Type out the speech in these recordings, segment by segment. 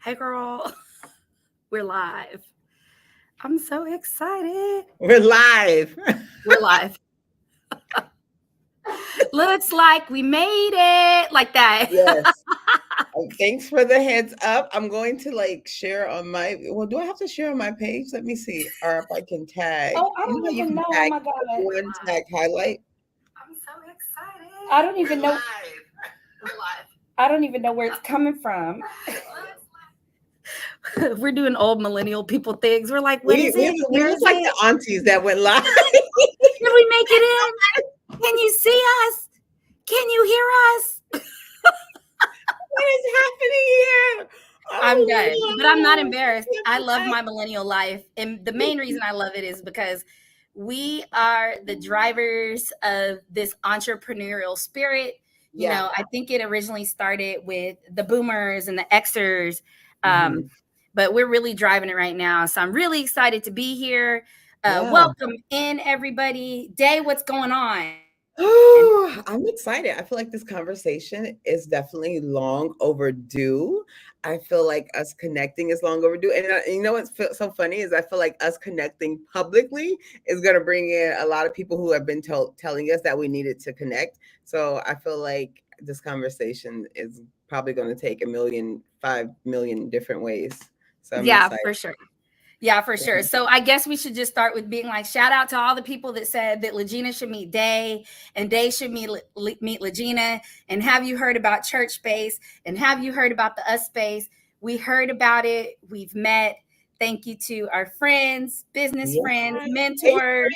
Hey, girl, we're live. I'm so excited. We're live. We're live. Looks like we made it. Like that. Yes. Thanks for the heads up. I'm going to share on do I have to share on my page? Let me see. Or if I can tag. Oh, I You know don't how you even can know. Oh tag my God. one tag highlight? I'm so excited. I don't even know. We're live. I don't even know where it's coming from. We're doing old millennial people things. We're like, what We, is we, it? we Where look is like it? the aunties that went live. Did we make it in? Can you see us? Can you hear us? What is happening here? I'm done, Oh, but I'm not no. embarrassed. I love my millennial life. And the main reason I love it is because we are the drivers of this entrepreneurial spirit. You Yeah. know, I think it originally started with the boomers and the Xers, Mhm. but we're really driving it right now. So I'm really excited to be here. Yeah. Welcome in, everybody. Day, what's going on? Oh, I'm excited. I feel like this conversation is definitely long overdue. I feel like us connecting is long overdue. And you know what's so funny is I feel like us connecting publicly is going to bring in a lot of people who have been telling us that we needed to connect. So I feel like this conversation is probably going to take 5 million different ways. So I'm Yeah, excited. for sure. Yeah, for sure. So I guess we should just start with being like, shout out to all the people that said that Legina should meet Day and Day should meet Legina. And have you heard about ChurchSpace? And have you heard about the Us Space? We heard about it. We've met. Thank you to our friends, business friends, Yeah. Hey, mentors,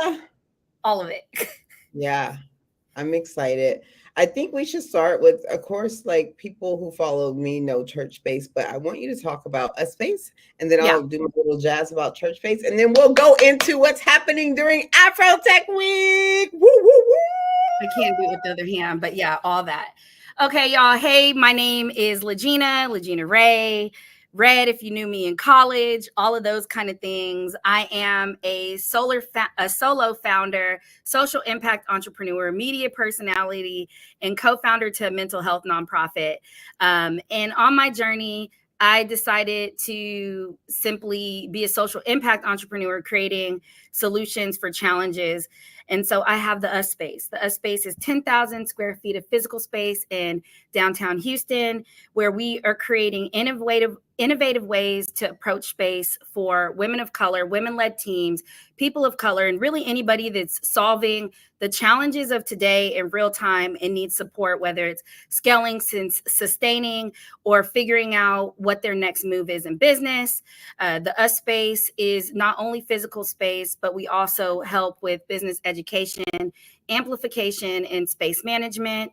Maria. all of it. Yeah. I'm excited. I think we should start with, of course, like people who follow me know Church Space, but I want you to talk about a space, and then Yeah. I'll do a little jazz about Church Space, and then we'll go into what's happening during Afro Tech Week. Woo, woo, woo. I can't do it with the other hand, but yeah, all that. Okay, y'all. Hey, my name is Legina Ray. Red, if you knew me in college, all of those kind of things. I am a solo founder, social impact entrepreneur, media personality, and co-founder to a mental health nonprofit. And on my journey, I decided to simply be a social impact entrepreneur, creating solutions for challenges. And so I have the Us Space. The Us Space is 10,000 square feet of physical space in downtown Houston, where we are creating innovative ways to approach space for women of color, women-led teams, people of color, and really anybody that's solving the challenges of today in real time and needs support, whether it's scaling, sustaining, or figuring out what their next move is in business. The Us Space is not only physical space, but we also help with business education, amplification, and space management.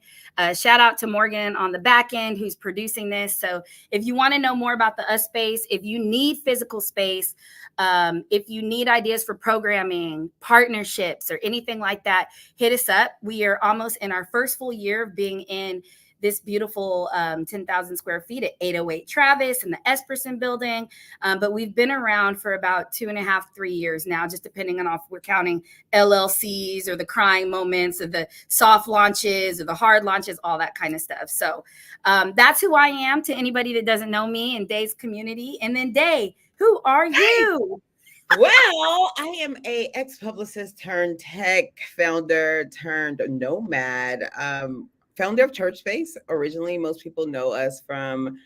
Shout out to Morgan on the back end who's producing this. So if you want to know more about the Us Space, if you need physical space, if you need ideas for programming, partnerships, or anything like that, hit us up. We are almost in our first full year of being in this beautiful 10,000 square feet at 808 Travis in the Esperson building. But we've been around for about 2.5, 3 years now, just depending on if we're counting LLCs or the crying moments or the soft launches or the hard launches, all that kind of stuff. So that's who I am to anybody that doesn't know me in Day's community. And then Day, who are you? Well, I am a ex-publicist turned tech founder turned nomad, founder of Church Space. Originally, most people know us from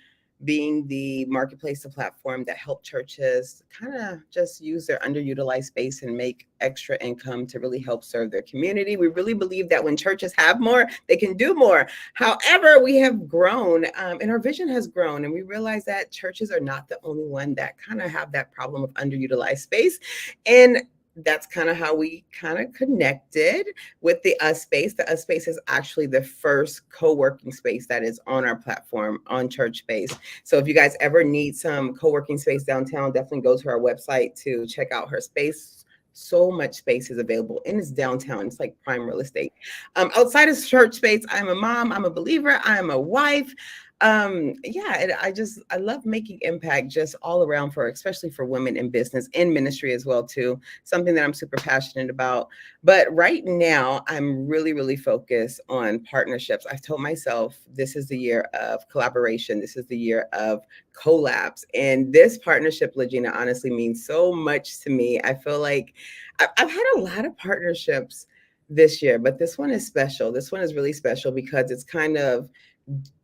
being the marketplace, the platform that helped churches kind of just use their underutilized space and make extra income to really help serve their community. We really believe that when churches have more, they can do more. However, we have grown and our vision has grown, and we realize that churches are not the only one that kind of have that problem of underutilized space. And that's kind of how we kind of connected with the Us Space. The Us Space is actually the first co-working space that is on our platform on ChurchSpace. So if you guys ever need some co-working space downtown, definitely go to our website to check out her space. So much space is available, and it's downtown. It's like prime real estate. Outside of ChurchSpace, I'm a mom, I'm a believer, I'm a wife. Yeah, and I love making impact just all around for, especially for women in business and ministry as well too. Something that I'm super passionate about. But right now, I'm really, really focused on partnerships. I've told myself this is the year of collaboration. This is the year of collabs. And this partnership, Legina, honestly means so much to me. I feel like I've had a lot of partnerships this year, but this one is special. This one is really special because it's kind of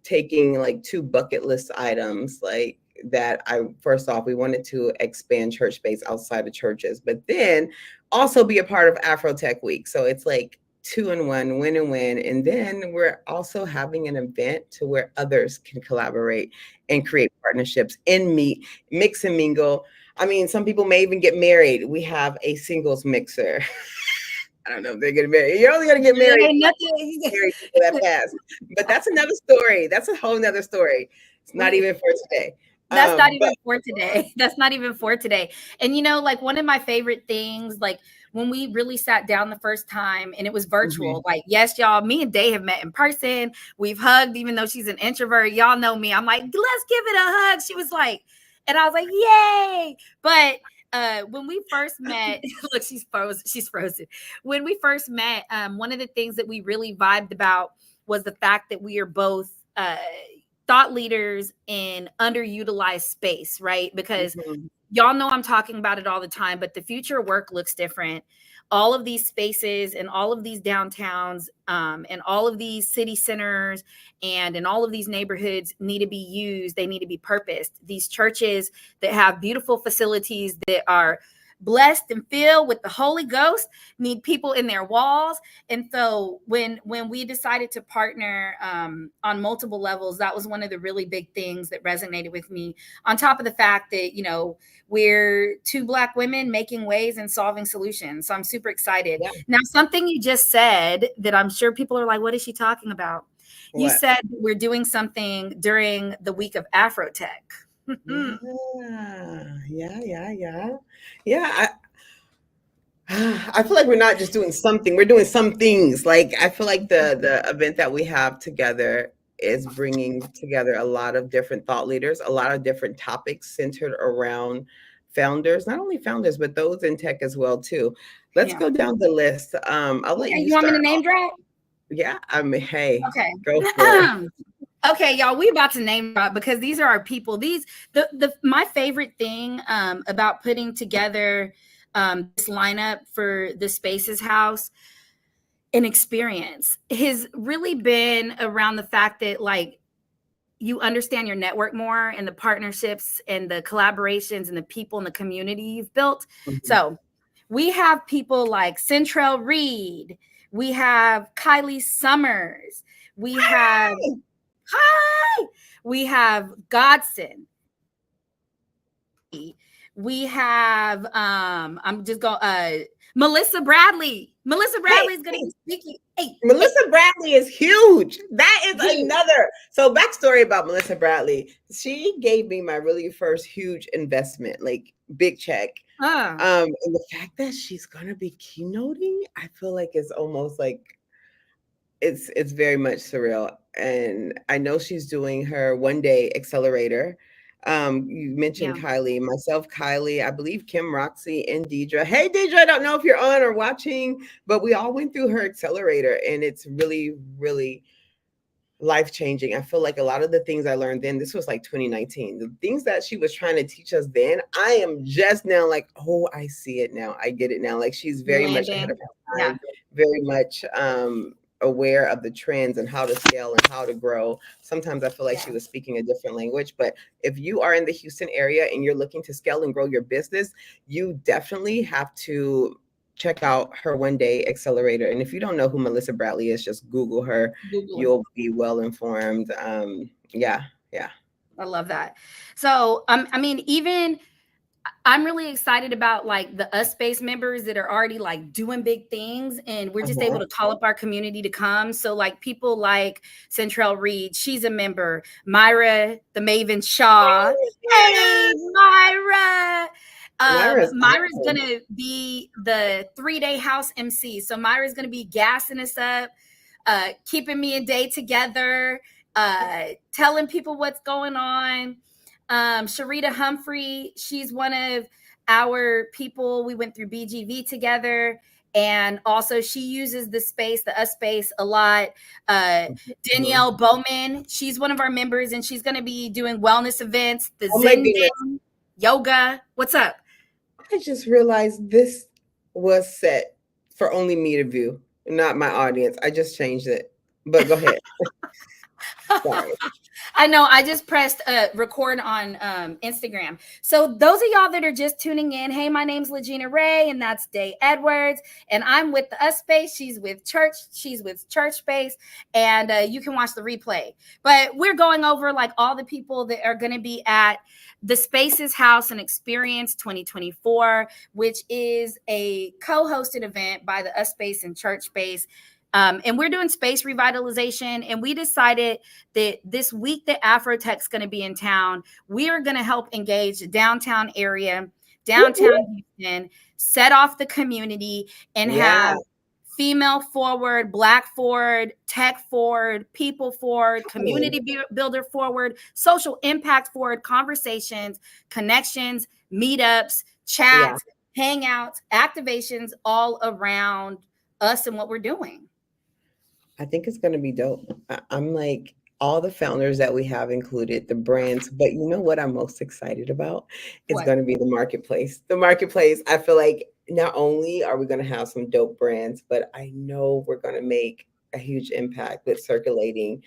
taking like two bucket list items like that. I first off, we wanted to expand ChurchSpace outside of churches, but then also be a part of Afrotech Week. So it's like two in one, win and win. And then we're also having an event to where others can collaborate and create partnerships and meet, mix and mingle. I mean, some people may even get married. We have a singles mixer. I don't know if they're getting married. You're only going to get married. Ain't nothing. Married people that fast. But that's another story. That's a whole nother story. It's not even for today. That's not even for today. That's not even for today. And like one of my favorite things, like when we really sat down the first time and it was virtual, like, yes, y'all, me and Day have met in person. We've hugged, even though she's an introvert. Y'all know me. I'm like, let's give it a hug. She was like, and I was like, yay. But when we first met, look, she's frozen. When we first met, one of the things that we really vibed about was the fact that we are both thought leaders in underutilized space, right? Because y'all know I'm talking about it all the time, but the future of work looks different. All of these spaces and all of these downtowns and all of these city centers and in all of these neighborhoods need to be used. They need to be purposed. These churches that have beautiful facilities that are blessed and filled with the Holy Ghost need people in their walls. And so when we decided to partner on multiple levels, that was one of the really big things that resonated with me, on top of the fact that we're two Black women making waves and solving solutions. So I'm super excited. Now, something you just said that I'm sure people are like, what is she talking about? You said we're doing something during the week of Afrotech. Yeah. I feel like we're not just doing something, we're doing some things. Like, I feel like the event that we have together is bringing together a lot of different thought leaders, a lot of different topics centered around founders, not only founders, but those in tech as well too. Let's go down the list. I'll let you want start. Me to name drop? Yeah, I mean, hey, okay, go for it. Okay, y'all, we about to name drop because these are our people. My favorite thing about putting together this lineup for the Spaces House and experience has really been around the fact that, like, you understand your network more and the partnerships and the collaborations and the people and the community you've built. So we have people like Centrell Reed. We have Kylie Summers. We have we have Godson. We have I'm just going Melissa Bradley. Melissa Bradley is going to be speaking. Melissa Bradley is huge. That is another. So backstory about Melissa Bradley. She gave me my really first huge investment, like big check. And the fact that she's going to be keynoting, I feel like it's almost like it's very much surreal. And I know she's doing her one-day accelerator. You mentioned Kylie, myself, Kylie, I believe Kim, Roxy, and Deidre. Hey, Deidre, I don't know if you're on or watching, but we all went through her accelerator, and it's really, really life-changing. I feel like a lot of the things I learned then, this was like 2019, the things that she was trying to teach us then, I am just now like, oh, I see it now. I get it now. Like, she's very much ahead of her time, very much aware of the trends and how to scale and how to grow. Sometimes I feel like she was speaking a different language, but if you are in the Houston area and you're looking to scale and grow your business, you definitely have to check out her one-day accelerator. And if you don't know who Melissa Bradley is, just Google her. You'll be well informed. Yeah. I love that. So, I mean, even I'm really excited about like the US Space members that are already like doing big things, and we're just able to call up our community to come. So like people like Centrell Reed, she's a member. Myra, the Maven Shaw. Hey, Myra. Myra's gonna be the 3-day house MC. So Myra's gonna be gassing us up, keeping me and Day together. telling people what's going on. Sharita Humphrey, she's one of our people. We went through BGV together. And also, she uses the space, the us space, a lot. Danielle Bowman, she's one of our members, and she's going to be doing wellness events, the Zen Den, yoga. What's up? I just realized this was set for only me to view, not my audience. I just changed it, but go ahead. Sorry. I know. I just pressed record on Instagram. So those of y'all that are just tuning in, hey, my name's Legina Ray, and that's Day Edwards, and I'm with the Us Space. She's with ChurchSpace, and you can watch the replay. But we're going over like all the people that are going to be at the Spaces House and Experience 2024, which is a co-hosted event by the Us Space and ChurchSpace. And we're doing space revitalization. And we decided that this week that Afrotech's going to be in town, we are going to help engage the downtown area, downtown Houston, set off the community, and have female forward, Black forward, tech forward, people forward, community builder forward, social impact forward, conversations, connections, meetups, chats, hangouts, activations all around us and what we're doing. I think it's going to be dope. I'm like, all the founders that we have included, the brands, but you know what I'm most excited about? It's going to be the marketplace. The marketplace, I feel like not only are we going to have some dope brands, but I know we're going to make a huge impact with circulating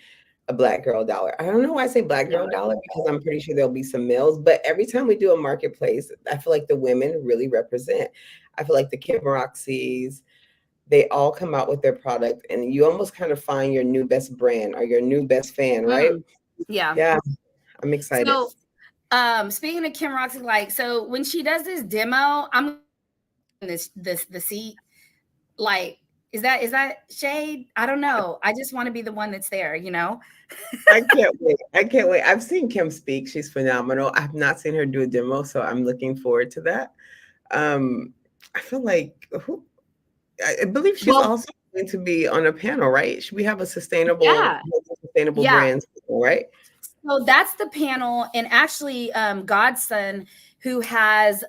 a Black girl dollar. I don't know why I say Black girl dollar, because I'm pretty sure there'll be some males, but every time we do a marketplace, I feel like the women really represent. I feel like the Kim Roxy's, they all come out with their product, and you almost kind of find your new best brand or your new best fan, right? Yeah, I'm excited. So speaking of Kim Roxy, like, so when she does this demo, I'm the seat, like, is that shade? I don't know. I just want to be the one that's there, you know. I can't wait. I've seen Kim speak. She's phenomenal. I've not seen her do a demo, so I'm looking forward to that. I feel like I believe she's also going to be on a panel, right? Should we have a sustainable brands, right? So that's the panel. And actually, Godson, who has,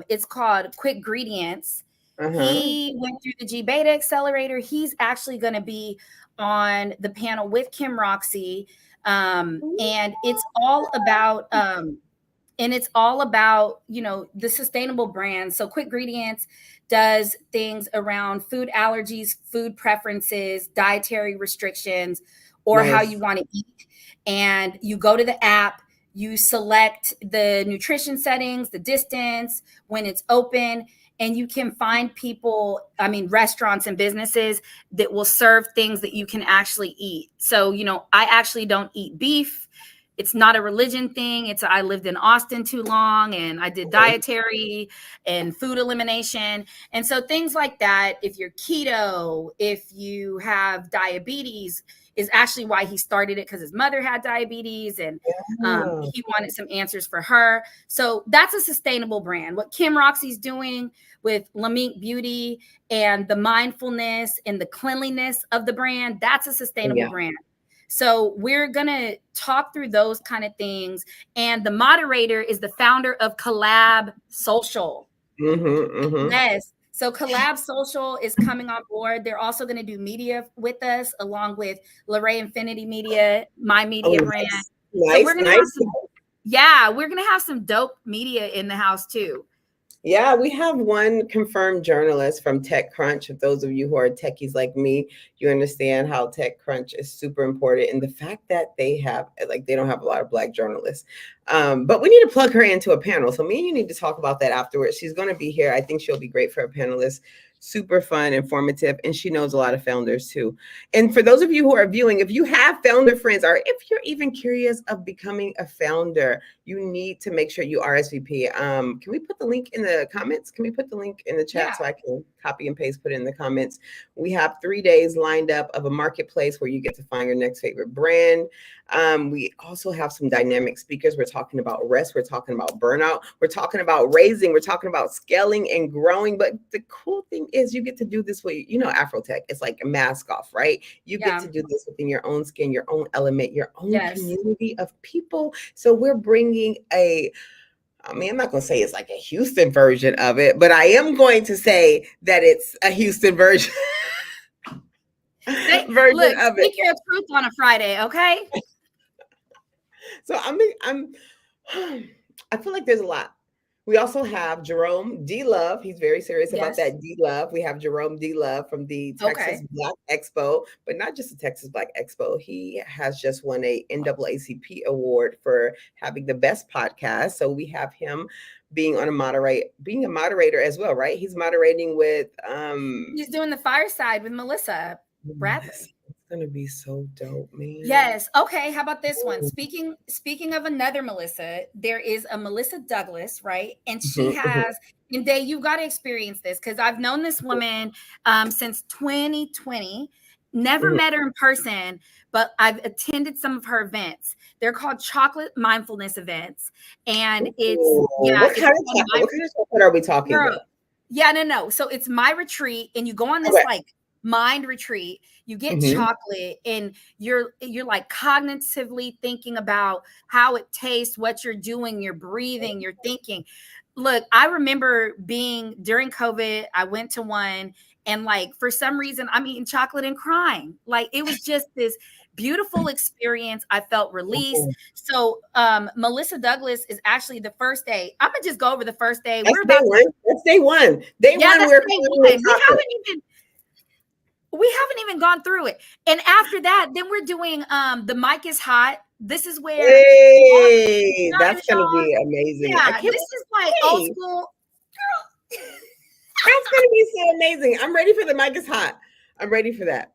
it's called Quick Gradients. He went through the G Beta Accelerator. He's actually going to be on the panel with Kim Roxy. And it's all about, you know, the sustainable brands. So Quick Gradients does things around food allergies, food preferences, dietary restrictions, or how you want to eat. And you go to the app, you select the nutrition settings, the distance, when it's open, and you can find people, restaurants and businesses that will serve things that you can actually eat. So, you know, I actually don't eat beef. It's not a religion thing. I lived in Austin too long, and I did dietary and food elimination. And so things like that, if you're keto, if you have diabetes, is actually why he started it, because his mother had diabetes, and he wanted some answers for her. So that's a sustainable brand. What Kim Roxy's doing with Lamink Beauty and the mindfulness and the cleanliness of the brand, that's a sustainable brand. So we're going to talk through those kind of things. And the moderator is the founder of Collab Social. Yes. So Collab Social is coming on board. They're also going to do media with us, along with Lorraine Infinity Media, my media brand. Nice, so we're going to have some dope media in the house too. Yeah, we have one confirmed journalist from TechCrunch. If those of you who are techies like me, you understand how TechCrunch is super important. And the fact that they don't have a lot of Black journalists. But we need to plug her into a panel. So me and you need to talk about that afterwards. She's going to be here. I think she'll be great for a panelist. Super fun, informative, and she knows a lot of founders too. And for those of you who are viewing, if you have founder friends, or if you're even curious of becoming a founder, you need to make sure you RSVP. Can we put the link in the comments? Can we put the link in the chat so I can copy and paste, put it in the comments? We have 3 days lined up of a marketplace where you get to find your next favorite brand. We also have some dynamic speakers. We're talking about rest. We're talking about burnout. We're talking about raising. We're talking about scaling and growing. But the cool thing is you get to do this with, Afrotech. It's like a mask off, right? You get to do this within your own skin, your own element, your own community of people. So we're bringing I'm not going to say it's like a Houston version of it, but I am going to say that it's a Houston version. Speak your truth on a Friday, okay? So I feel like there's a lot. We also have Jerome D. Love. He's very serious about that D. Love. We have Jerome D. Love from the Texas Black Expo, but not just the Texas Black Expo. He has just won a NAACP award for having the best podcast. So we have him being a moderator as well, right? He's moderating with he's doing the fireside with Melissa Bradley. It's gonna be so dope, man. Yes. Okay. How about this one? Speaking of another Melissa, there is a Melissa Douglas, right? And she has, and Day, you've got to experience this because I've known this woman since 2020. Never met her in person, but I've attended some of her events. They're called chocolate mindfulness events, and what kind of chocolate are we talking about? Yeah, no. So it's my retreat, and you go on this mind retreat. You get chocolate, and you're like cognitively thinking about how it tastes, what you're doing, you're breathing, you're thinking. Look, I remember being during COVID, I went to one, and like for some reason I'm eating chocolate and crying. Like it was just this beautiful experience. I felt released. So Melissa Douglas is actually the first day. I'm gonna just go over the first day. That's day one. We haven't even gone through it. And after that, then we're doing the mic is hot. This is where that's gonna be amazing. Yeah, this is like old school. Girl. That's gonna be so amazing. I'm ready for the mic is hot. I'm ready for that.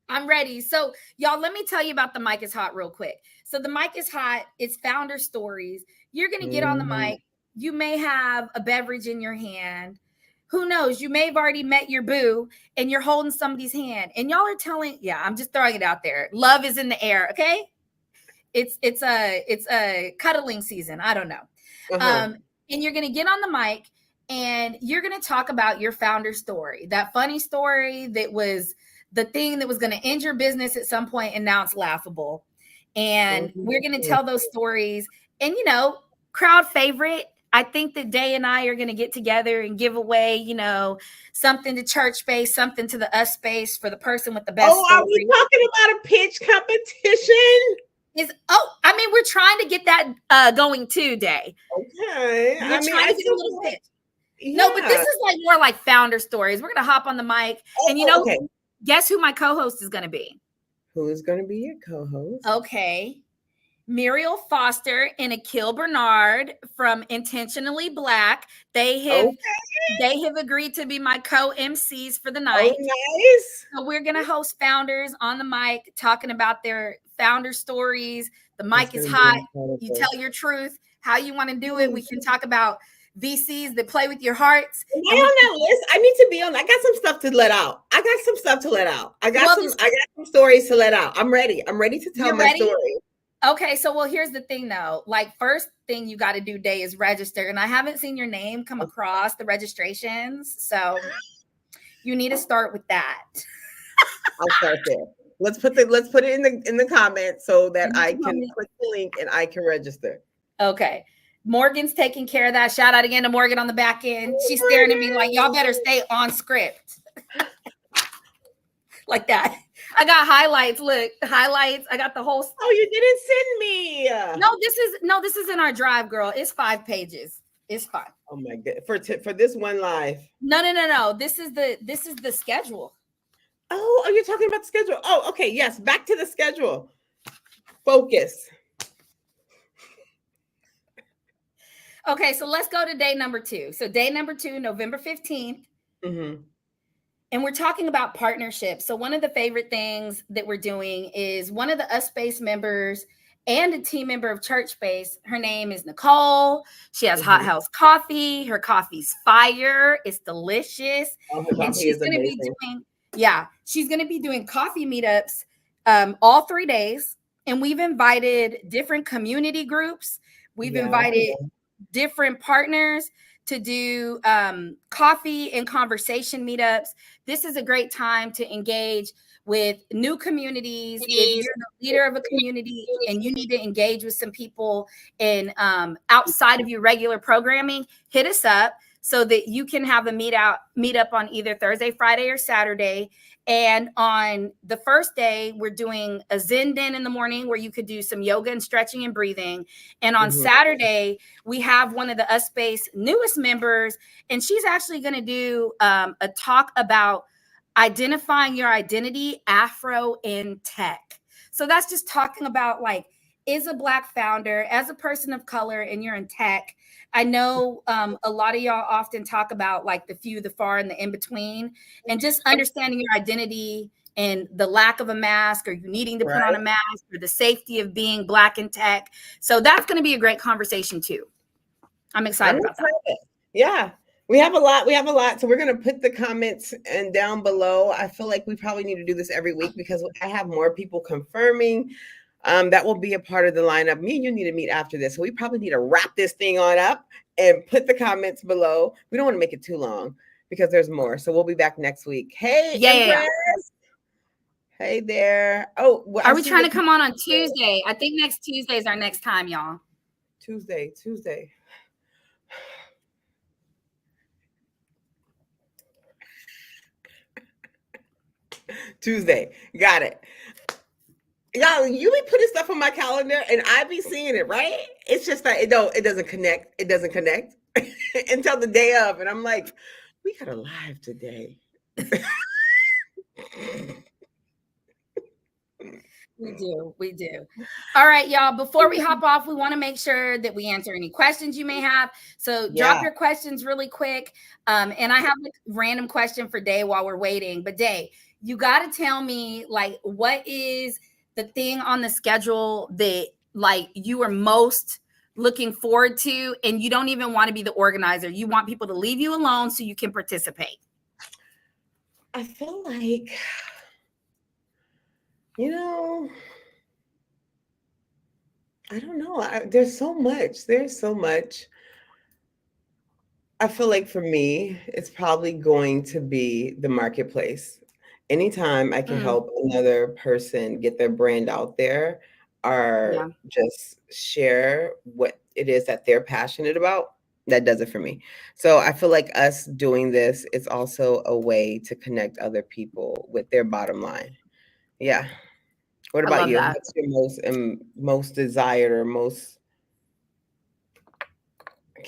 I'm ready. So y'all, let me tell you about the mic is hot real quick. So the mic is hot. It's founder stories. You're gonna get on the mic. You may have a beverage in your hand. Who knows? You may have already met your boo and you're holding somebody's hand and y'all are telling, I'm just throwing it out there. Love is in the air. Okay. It's a cuddling season. I don't know. And you're going to get on the mic and you're going to talk about your founder story, that funny story that was the thing that was going to end your business at some point. And now it's laughable. And we're going to tell those stories and, crowd favorite. I think that Day and I are going to get together and give away, something to ChurchSpace, something to the Us Space for the person with the best story. Are we talking about a pitch competition? We're trying to get that going too, Day. Okay. We're trying to get a little pitch. Yeah. No, but this is like more like founder stories. We're going to hop on the mic. And guess who my co-host is going to be? Who is going to be your co-host? Okay. Muriel Foster and Akil Bernard from Intentionally Black. They have agreed to be my co-MCs for the night. Oh, nice. So we're going to host founders on the mic talking about their founder stories. The mic is hot. You tell your truth, how you want to do it. We can talk about VCs that play with your hearts. Am I on that list? I need to be on. I got some stuff to let out. I got some stories to let out. I'm ready. I'm ready to tell my story. Okay, so here's the thing though. Like first thing you got to do, Day, is register. And I haven't seen your name come across the registrations. So you need to start with that. I'll start there. Let's put it in the comments so that I can click the link and I can register. Okay. Morgan's taking care of that. Shout out again to Morgan on the back end. She's staring at me like, y'all better stay on script. Like that. I got highlights. Look, highlights. I got the whole. Oh, you didn't send me. This is in our drive, girl. It's 5 pages. It's fine. Oh my god. For this one live. No. This is the schedule. Oh, are you talking about the schedule? Oh, okay. Yes. Back to the schedule. Focus. Okay, so let's go to day number 2. So day number 2, November 15th. Mm-hmm. And we're talking about partnerships. So one of the favorite things that we're doing is one of the Us Space members and a team member of ChurchSpace. Her name is Nicole. She has Hot House Coffee. Her coffee's fire. It's delicious. Oh, her coffee is amazing. She's going to be doing coffee meetups all 3 days. And we've invited different community groups. We've Yeah. invited different partners to do coffee and conversation meetups. This is a great time to engage with new communities. If you're the leader of a community and you need to engage with some people in outside of your regular programming, hit us up so that you can have a meetup on either Thursday, Friday, or Saturday. And on the first day, we're doing a Zen Den in the morning where you could do some yoga and stretching and breathing. And on Saturday, we have one of the ChurchSpace newest members, and she's actually going to do a talk about identifying your identity, Afro in tech. So that's just talking about, like, is a Black founder, as a person of color, and you're in tech. I know a lot of y'all often talk about like the few, the far, and the in between, and just understanding your identity and the lack of a mask, or you needing to put on a mask, or the safety of being Black in tech. So that's going to be a great conversation too. I'm excited about that. Yeah. We have a lot. So we're going to put the comments and down below. I feel like we probably need to do this every week because I have more people confirming. That will be a part of the lineup. Me and you need to meet after this. So we probably need to wrap this thing on up and put the comments below. We don't want to make it too long because there's more. So we'll be back next week. Hey, Empress. Hey there. Oh, well, are we trying to come on Tuesday? I think next Tuesday is our next time, y'all. Tuesday. Got it. Y'all, you be putting stuff on my calendar and I be seeing it, right? It's just that it doesn't connect. It doesn't connect until the day of. And I'm like, we got a live today. We do. All right, y'all. Before we hop off, we want to make sure that we answer any questions you may have. So drop your questions really quick. And I have a random question for Day while we're waiting. But Day, you got to tell me, like, what is the thing on the schedule that, like, you are most looking forward to, and you don't even want to be the organizer. You want people to leave you alone so you can participate. I feel like, I don't know. There's so much. I feel like for me, it's probably going to be the marketplace. Anytime I can help another person get their brand out there or just share what it is that they're passionate about, that does it for me. So I feel like us doing this is also a way to connect other people with their bottom line. Yeah. What about you? That. What's your most desired or most?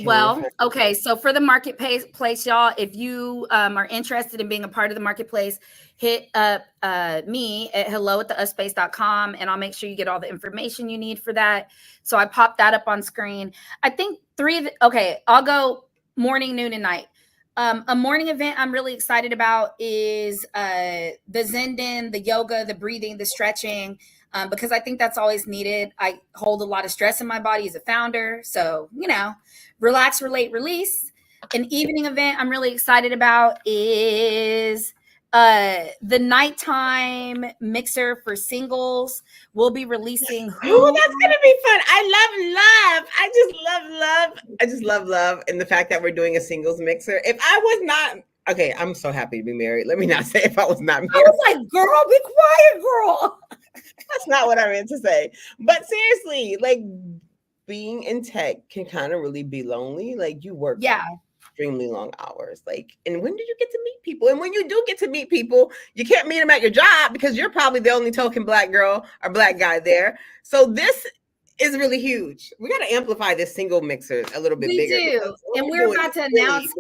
Well, okay. So for the marketplace, y'all, if you are interested in being a part of the marketplace, hit up me at hello@thechurchspace.com, and I'll make sure you get all the information you need for that. So I popped that up on screen. I think I'll go morning, noon, and night. A morning event I'm really excited about is the Zen Den, the yoga, the breathing, the stretching, because I think that's always needed. I hold a lot of stress in my body as a founder. So, relax, relate, release. An evening event I'm really excited about is the nighttime mixer for singles. We'll be releasing. Oh, that's gonna be fun. I love love. I just love love. And the fact that we're doing a singles mixer. If I was not okay, I'm so happy to be married. Let me not say if I was not married. I was like, girl, be quiet, girl. That's not what I meant to say. But seriously, like, being in tech can kind of really be lonely. Like, you work extremely long hours. Like, and when do you get to meet people? And when you do get to meet people, you can't meet them at your job because you're probably the only token Black girl or Black guy there. So this is really huge. We got to amplify this single mixer a little bit bigger. We do. And we're about to announce.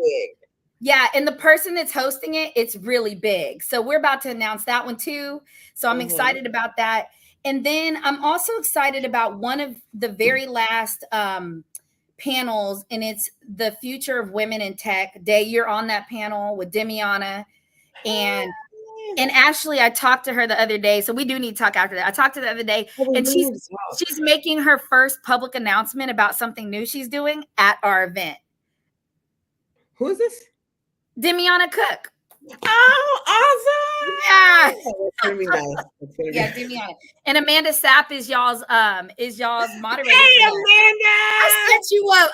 Yeah, and the person that's hosting it, it's really big. So we're about to announce that one too. So I'm excited about that. And then I'm also excited about one of the very last panels, and it's the future of women in tech. Day, you're on that panel with Demiana and Ashley. I talked to her the other day, so we do need to talk after that. I talked to her the other day, and she's making her first public announcement about something new she's doing at our event. Who is this? Demiana Cook. Oh, Yeah. awesome! It's gonna be nice. It's gonna Yeah, be. do me on it. And Amanda Sapp is y'all's moderator Hey, for that. Amanda!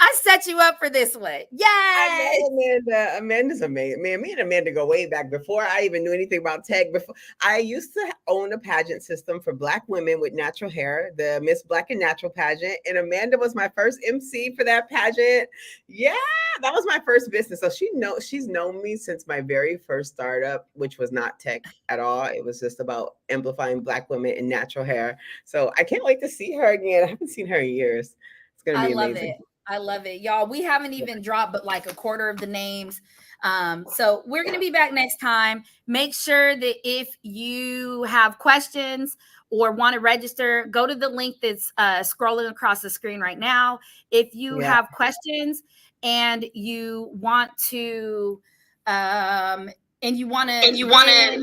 I set you up for this one. I Yay! know Amanda. Amanda's amazing. Man, me and Amanda go way back before I even knew anything about tech. Before I used to own a pageant system for Black women with natural hair, the Miss Black and Natural pageant. And Amanda was my first MC for that pageant. Yeah, that was my first business. So she's known me since my very first startup, which was not tech at all. It was just about amplifying Black women in natural hair. So I can't wait to see her again. I haven't seen her in years. It's gonna I be love amazing. it. I love it. Y'all, we haven't even dropped but like a quarter of the names. So we're going to be back next time. Make sure that if you have questions or want to register, go to the link that's scrolling across the screen right now. If you Yeah. have questions and you want to and you want to You want to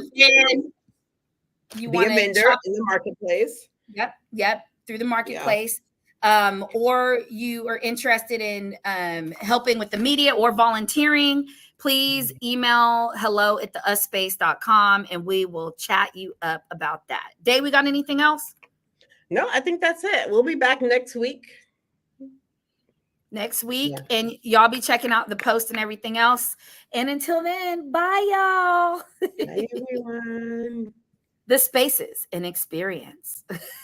be a vendor in the marketplace. Yep, through the Yeah. marketplace. Or you are interested in helping with the media or volunteering, please email hello@theuspace.com and we will chat you up about that. Day, we got anything else? No, I think that's it. We'll be back next week. Next week, Yeah. and y'all be checking out the post and everything else. And until then, bye, y'all. Bye, everyone. The Spaces, an experience.